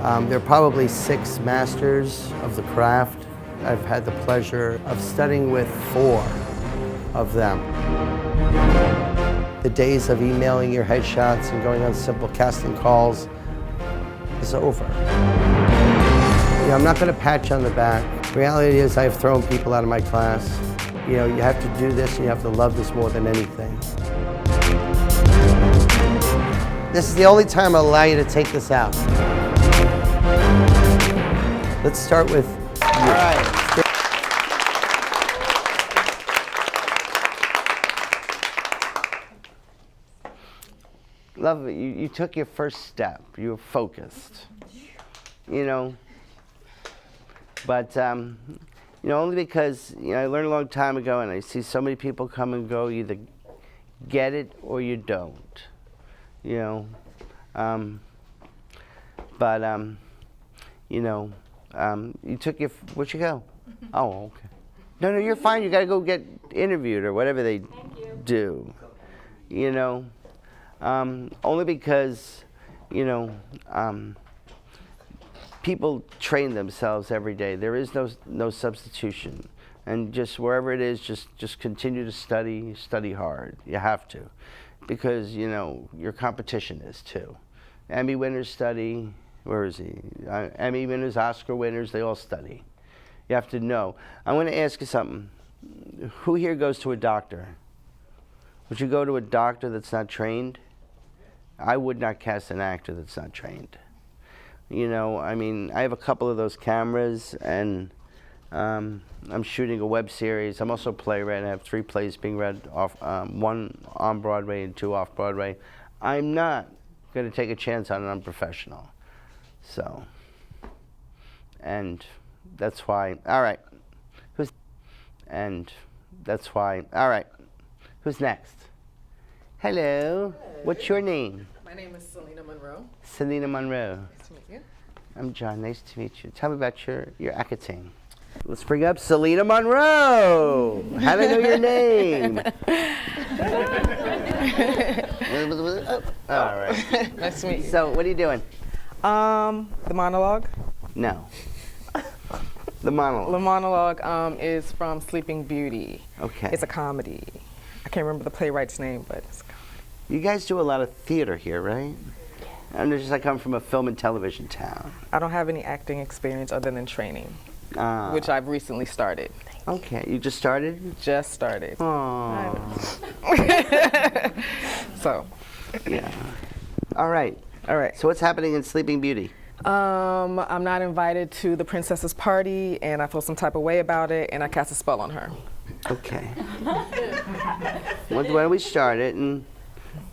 There are probably 6 masters of the craft. I've had the pleasure of studying with 4 of them. The days of emailing your headshots and going on simple casting calls is over. I'm not going to pat you on the back. The reality is I've thrown people out of my class. You have to do this and you have to love this more than anything. This is the only time I'll allow you to take this out. Let's start with you. All right. Love it. You took your first step. You were focused. But only because I learned a long time ago, and I see so many people come and go. You either get it or you don't. You took your. Where'd you go? Oh, okay. No, you're fine. You got to go get interviewed or whatever they do. Only because, people train themselves every day. There is no substitution. And just wherever it is, just continue to study hard. You have to. Because, your competition is too. Emmy winners study. Where is he? Emmy winners, Oscar winners, they all study. You have to know. I want to ask you something. Who here goes to a doctor? Would you go to a doctor that's not trained? I would not cast an actor that's not trained. I have a couple of those cameras, and I'm shooting a web series. I'm also a playwright. I have 3 plays being read off, 1 on Broadway and 2 off Broadway. I'm not going to take a chance on an unprofessional. So, and that's why. All right, who's next? Hello. What's your name? My name is Selena Monroe. Selena Monroe. Nice to meet you. I'm John. Nice to meet you. Tell me about your acting. Let's bring up Selena Monroe. How do I know your name? All right. Nice to meet you. So, what are you doing? The monologue. No. The monologue. The monologue is from Sleeping Beauty. Okay. It's a comedy. I can't remember the playwright's name, but it's a comedy. You guys do a lot of theater here, right? And it's just I come from a film and television town. I don't have any acting experience other than training, which I've recently started. Okay, you just started? Just started. Aww. So. Yeah. All right. So what's happening in Sleeping Beauty? I'm not invited to the princess's party, and I feel some type of way about it, and I cast a spell on her. Okay. Why don't we start it and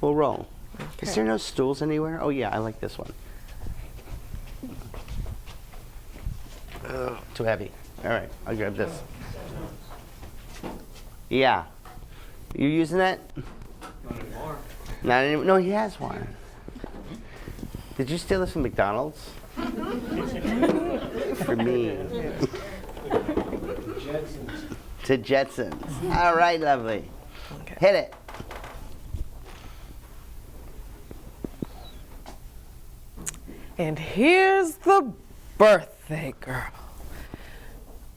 we'll roll. Okay. Is there no stools anywhere? Oh yeah, I like this one. Too heavy. All right, I'll grab this. Yeah. You using that? Not anymore. Not anymore. No, he has one. Did you steal this from McDonald's? For me. To Jetsons. All right, lovely. Okay. Hit it. And here's the birthday girl,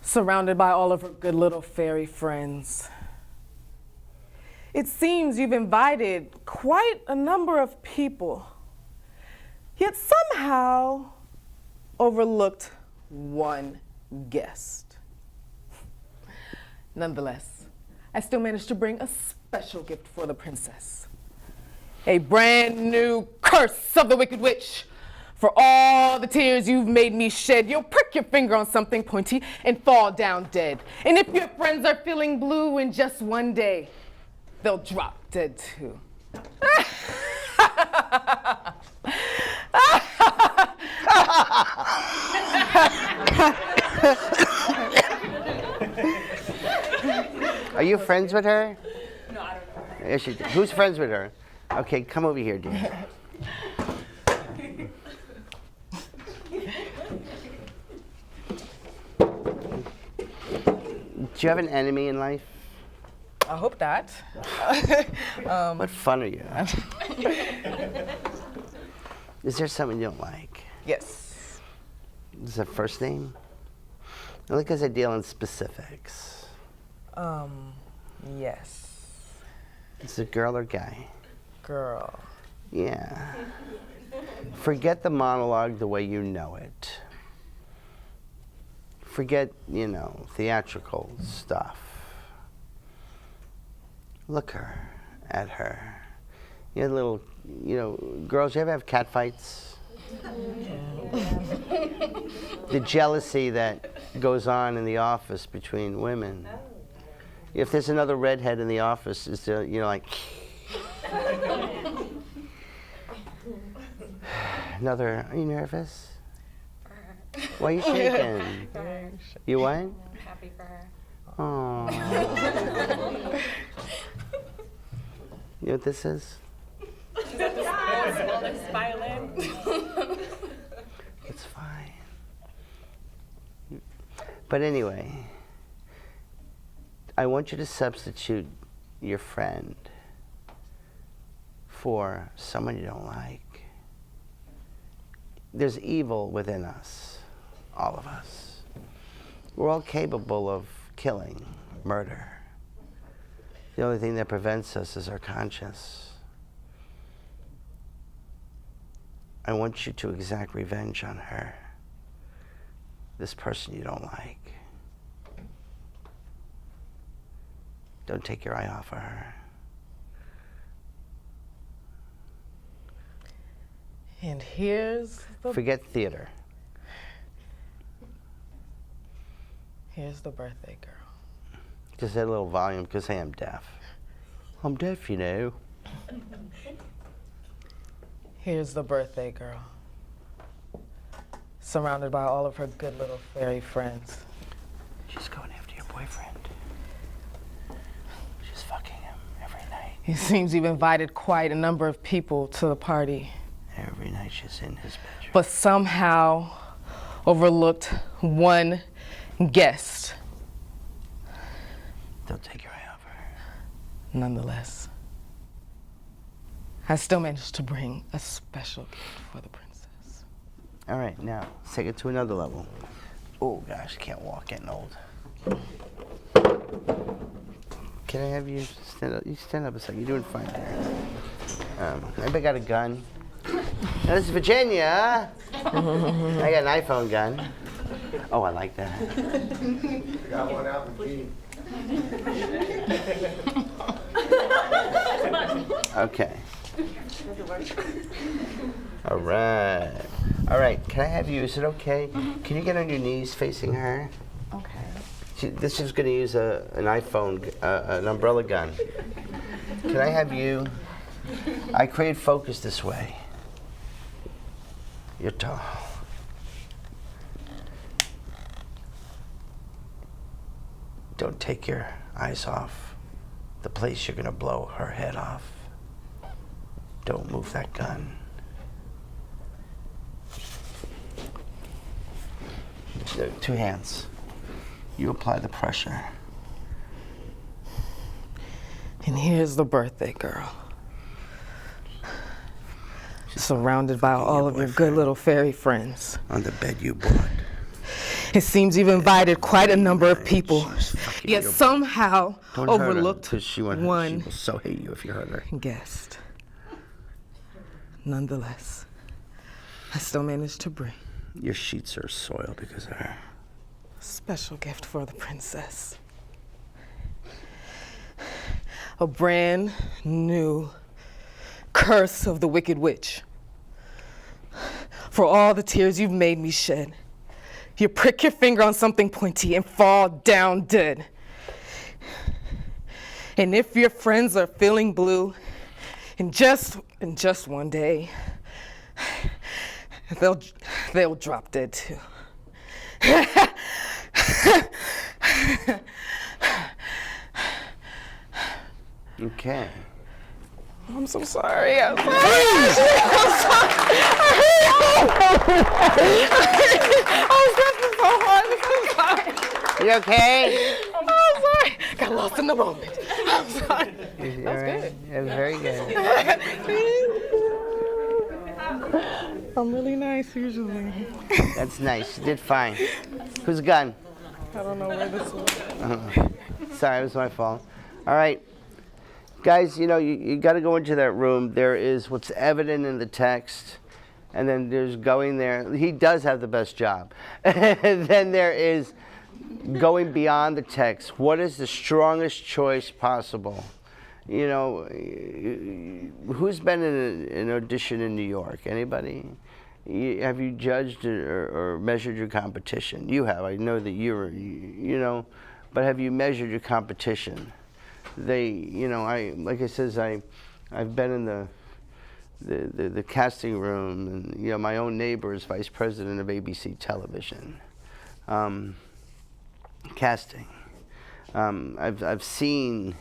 surrounded by all of her good little fairy friends. It seems you've invited quite a number of people, yet somehow overlooked one guest. Nonetheless, I still managed to bring a special gift for the princess. A brand new curse of the Wicked Witch. For all the tears you've made me shed, you'll prick your finger on something pointy and fall down dead. And if your friends are feeling blue in just one day, they'll drop dead too. Are you friends with her? No, I don't know. Yes, who's friends with her? Okay, come over here, dear. Do you have an enemy in life? I hope not. What fun are you? Is there someone you don't like? Yes. Is that first name? Only because I deal in specifics. Yes. Is it girl or guy? Girl. Yeah. Forget the monologue the way you know it. Forget, theatrical stuff. Look at her. Girls, you ever have cat fights? The jealousy that goes on in the office between women. If there's another redhead in the office, is there, like... Another, are you nervous? Why are you shaking? You what? I'm happy for her. Oh. You know what this is? Violin. It's fine. But anyway, I want you to substitute your friend for someone you don't like. There's evil within us, all of us. We're all capable of killing, murder. The only thing that prevents us is our conscience. I want you to exact revenge on her, this person you don't like. Don't take your eye off of her. And here's the Forget theater. Here's the birthday girl. Just add a little volume, because hey, I'm deaf. I'm deaf, Here's the birthday girl. Surrounded by all of her good little fairy friends. She's going after your boyfriend. She's fucking him every night. It seems you've invited quite a number of people to the party, Every night she's in his bedroom. but somehow overlooked one guest. Don't take your eye off of her. Nonetheless, I still managed to bring a special gift for the princess. All right, now, let's take it to another level. Oh, gosh, can't walk, getting old. Can I have you stand up? You stand up a second. You're doing fine there. Anybody got a gun? Now, this is Virginia. I got an iPhone gun. Oh, I like that. I got one out in the Jeep. Okay. All right. All right. Can I have you? Is it okay? Can you get on your knees facing her? Okay. This is going to use an iPhone, an umbrella gun. Can I have you? I create focus this way. You're tall. Don't take your eyes off the place you're going to blow her head off. Don't move that gun. Two hands. You apply the pressure. And here's the birthday girl. Surrounded by all of your good little fairy friends. On the bed you bought. It seems you've invited quite a number of people, She's fucking yet your- somehow Don't hurt her, overlooked 'cause she will one so hate you if you hurt her. guest. Nonetheless, I still managed to bring Your sheets are soiled because of her. a special gift for the princess. A brand new curse of the Wicked Witch. For all the tears you've made me shed, you prick your finger on something pointy and fall down dead. And if your friends are feeling blue, in just one day, they'll drop dead too. Okay. I'm so sorry. I'm sorry. I was laughing so hard. I'm sorry. You okay? I'm sorry. Got lost in the moment. I'm sorry. That's good. That was very good. I'm really nice usually. That's nice. You did fine. Who's gun? I don't know where this was. Sorry, it was my fault. All right. Guys, you got to go into that room. There is what's evident in the text, and then there's going there. He does have the best job. And then there is going beyond the text. What is the strongest choice possible? Who's been in an audition in New York? Anybody? Have you judged or measured your competition? You have. I know that but have you measured your competition? Like I says, I've been in the casting room, and my own neighbor is vice president of ABC Television. Casting. I've seen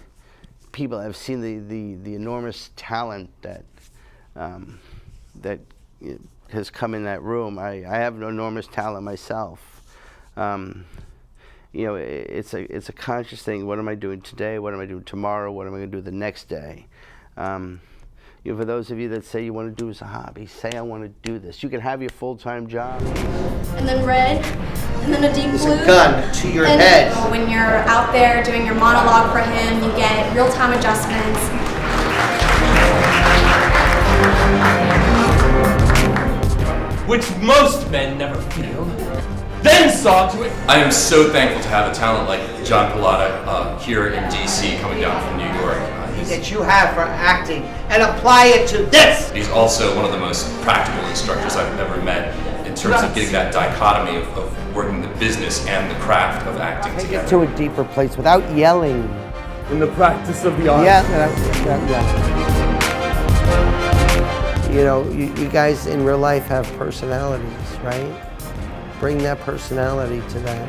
people. I've seen the enormous talent that has come in that room. I have an enormous talent myself. It's a conscious thing. What am I doing today? What am I doing tomorrow? What am I going to do the next day? For those of you that say you want to do as a hobby, say I want to do this. You can have your full-time job. And then red, and then a deep blue. It's a gun to your and head. When you're out there doing your monologue for him, you get real-time adjustments. Which most men never feel, then saw to it. I am so thankful to have a talent like John Pallotta here in DC coming down from New York. That you have for acting and apply it to this. He's also one of the most practical instructors I've ever met in terms of getting that dichotomy of working the business and the craft of acting together. To a deeper place without yelling. In the practice of the art. Yeah. You guys in real life have personalities, right? Bring that personality to that.